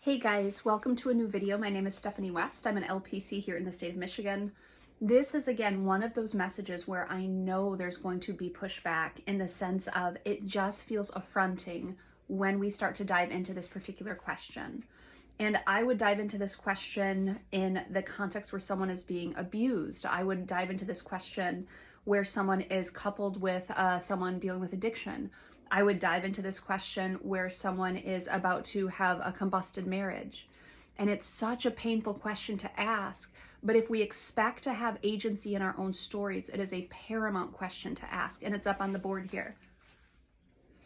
Hey guys, welcome to a new video. My name is Stephanie West. I'm an LPC here in the state of Michigan. This is again one of those messages where I know there's going to be pushback in the sense of it just feels affronting when we start to dive into this particular question. And I would dive into this question in the context where someone is being abused. I would dive into this question where someone is coupled with someone dealing with addiction. I would dive into this question where someone is about to have a combusted marriage. And it's such a painful question to ask, but if we expect to have agency in our own stories, it is a paramount question to ask, and it's up on the board here.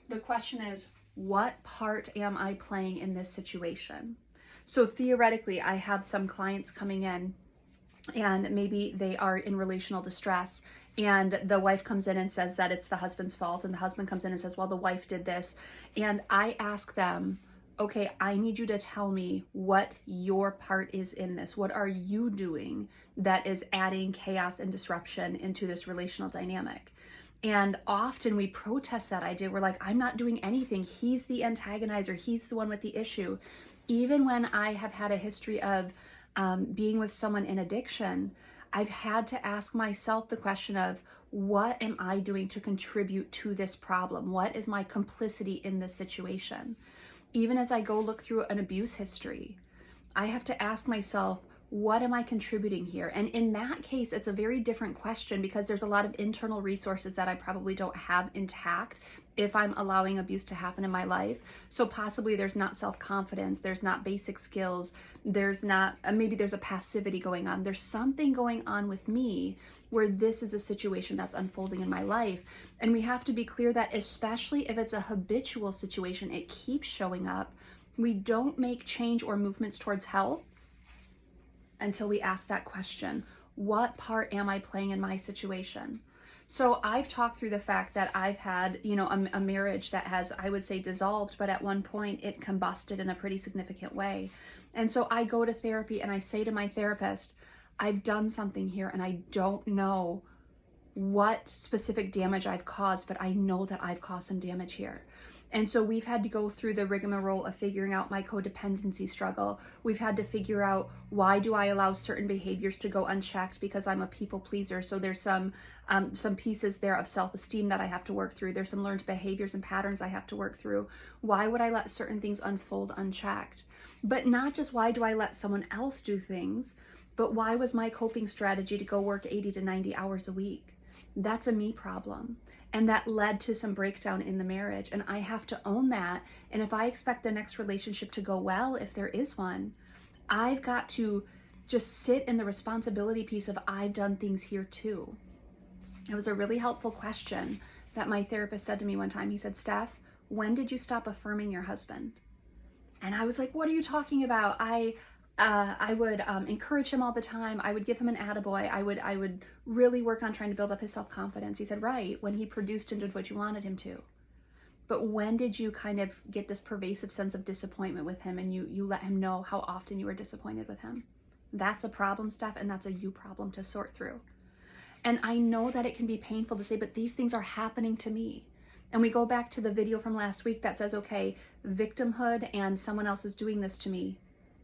The question is, what part am I playing in this situation? So theoretically, I have some clients coming in and maybe they are in relational distress and the wife comes in and says that it's the husband's fault, and the husband comes in and says, well, the wife did this. And I ask them, okay, I need you to tell me what your part is in this. What are you doing that is adding chaos and disruption into this relational dynamic? And often we protest that idea. We're like, I'm not doing anything. He's the antagonizer. He's the one with the issue. Even when I have had a history of being with someone in addiction, I've had to ask myself the question of, what am I doing to contribute to this problem? What is my complicity in this situation? Even as I go look through an abuse history, I have to ask myself, what am I contributing here? And in that case, it's a very different question because there's a lot of internal resources that I probably don't have intact if I'm allowing abuse to happen in my life. So possibly there's not self-confidence, there's not basic skills, there's not, maybe there's a passivity going on. There's something going on with me where this is a situation that's unfolding in my life. And we have to be clear that especially if it's a habitual situation, it keeps showing up. We don't make change or movements towards health until we ask that question. What part am I playing in my situation? So I've talked through the fact that I've had, a marriage that has, I would say, dissolved, but at one point it combusted in a pretty significant way. And so I go to therapy and I say to my therapist, I've done something here and I don't know what specific damage I've caused, but I know that I've caused some damage here. And so we've had to go through the rigmarole of figuring out my codependency struggle. We've had to figure out, why do I allow certain behaviors to go unchecked because I'm a people pleaser. So there's some pieces there of self-esteem that I have to work through. There's some learned behaviors and patterns I have to work through. Why would I let certain things unfold unchecked? But not just why do I let someone else do things, but why was my coping strategy to go work 80 to 90 hours a week? That's a me problem. And that led to some breakdown in the marriage. And I have to own that. And if I expect the next relationship to go well, if there is one, I've got to just sit in the responsibility piece of, I've done things here too. It was a really helpful question that my therapist said to me one time. He said, Steph, when did you stop affirming your husband? And I was like, what are you talking about? I would encourage him all the time. I would give him an attaboy. I would really work on trying to build up his self-confidence. He said, right, when he produced and did what you wanted him to. But when did you kind of get this pervasive sense of disappointment with him and you let him know how often you were disappointed with him? That's a problem, Steph, and that's a you problem to sort through. And I know that it can be painful to say, but these things are happening to me. And we go back to the video from last week that says, okay, victimhood and someone else is doing this to me.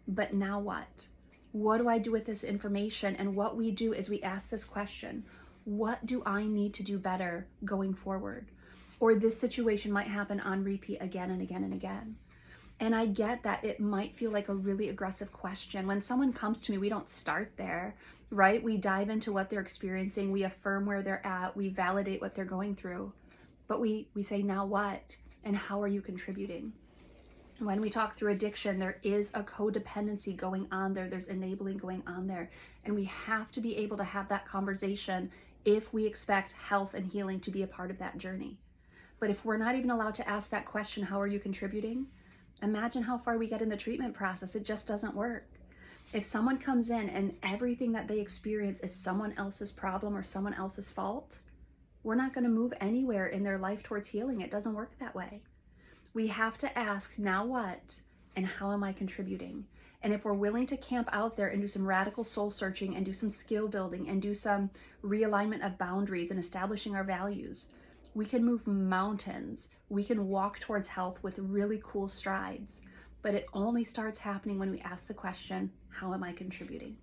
But now what? What do I do with this information? And what we do is we ask this question, what do I need to do better going forward? Or this situation might happen on repeat again and again and again. And I get that it might feel like a really aggressive question. When someone comes to me, we don't start there, right? We dive into what they're experiencing. We affirm where they're at. We validate what they're going through. But we say, now what? And how are you contributing? When we talk through addiction, there is a codependency going on there. There's enabling going on there. And we have to be able to have that conversation if we expect health and healing to be a part of that journey. But if we're not even allowed to ask that question, how are you contributing? Imagine how far we get in the treatment process. It just doesn't work. If someone comes in and everything that they experience is someone else's problem or someone else's fault, we're not going to move anywhere in their life towards healing. It doesn't work that way. We have to ask, now what, and how am I contributing? And if we're willing to camp out there and do some radical soul searching and do some skill building and do some realignment of boundaries and establishing our values, we can move mountains. We can walk towards health with really cool strides. but it only starts happening when we ask the question, how am I contributing?